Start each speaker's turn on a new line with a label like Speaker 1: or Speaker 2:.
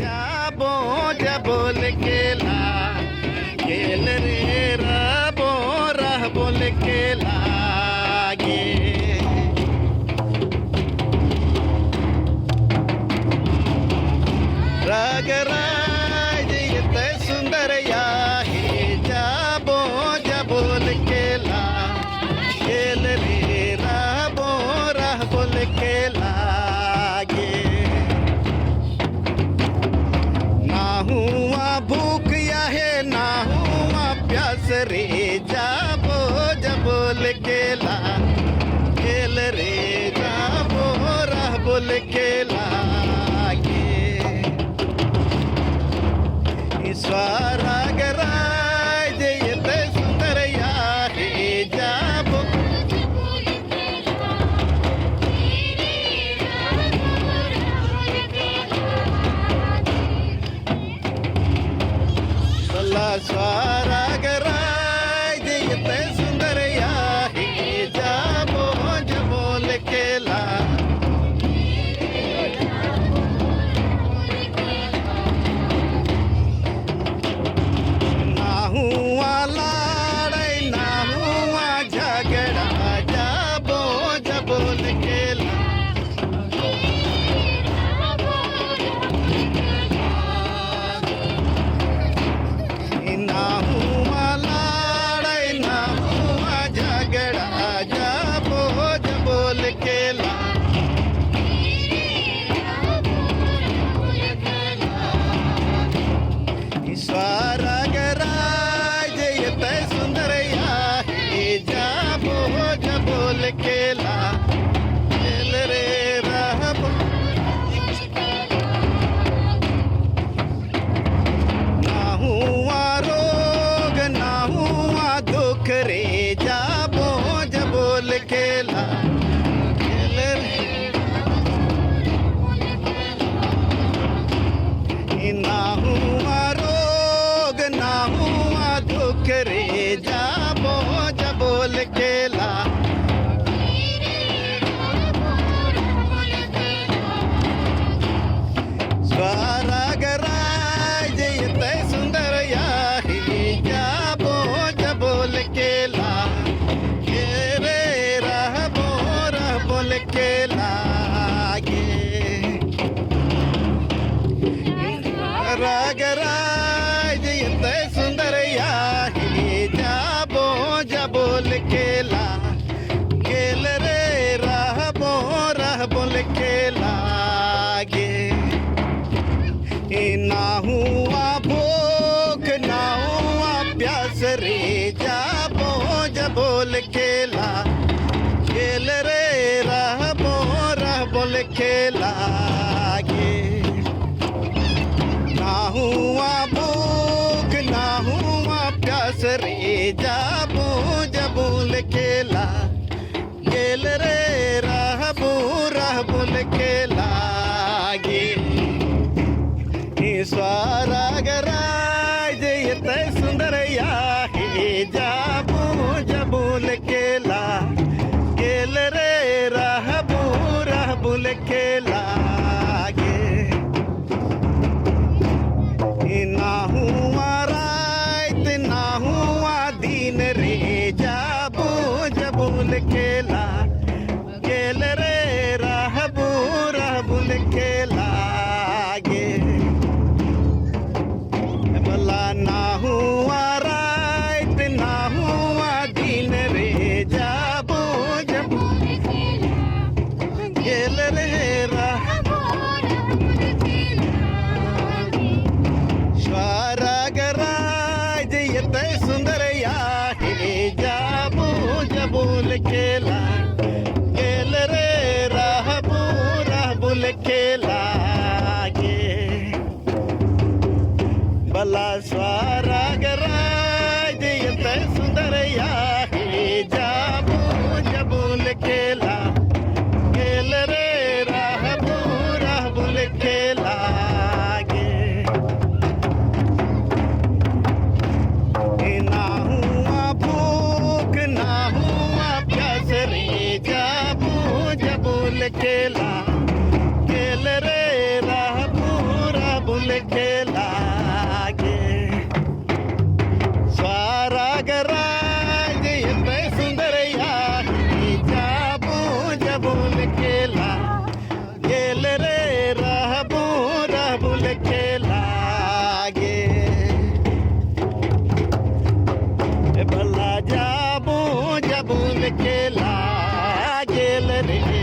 Speaker 1: जाबो जबोल केला गेल रे रबो रह बोल केला गे रागराज येत सुंदर या हे जाबो जबोल केला गेल रे रबो रह बोल केला गे भूख आहे ना हुआ प्यास रे जाबो जबोल केला गेल रे जाबो रह बोल केला गे स्वरागराज येत सुंदर या हे जाबो स्वरागराज येत सुंदर या हे जाबो जबोल केला ना हुआ लड़ाई ना हुआ झगड़ा जाबो जबोल केला ना हुआ लड़ाई ना हुआ झगड़ा जाबो जबोल केला स्वरागराज येत सुंदर या हे जाबो जबोल केला गेल रे रहबो ना हुआ रोग ना हुआ दुख रे जाबो जबोल केला गेल रे ना हुआ रोग ना हुआ दुख रे जाबो जबोल केला स्वरागराज येत सुंदर या हे जाबो जबोल केला गे रे रहबो रह बोल केला गे रागराज येत सुंदर या हे जाबो जबोल केला गेल रे रहबो रह बोल केला गे ना हुआ भूख ना हुआ प्यास रे जाबो जबोल केला गेल रे रहबो रह बोल केला गे ना हुआ भूख ना हुआ प्यास रे जाबो जबोल केला गेल रे रहबो रह बोल केला गे स्वरागराज येत सुंदर या हे जाबो जबोल केला गेल रे रहबो रह बोल केला गे ना हुआ रात ना हुआ दिन रे जाबो जबोल केला गेल रे रहबो रह बोल केला जाबू जबूल के लागेल रे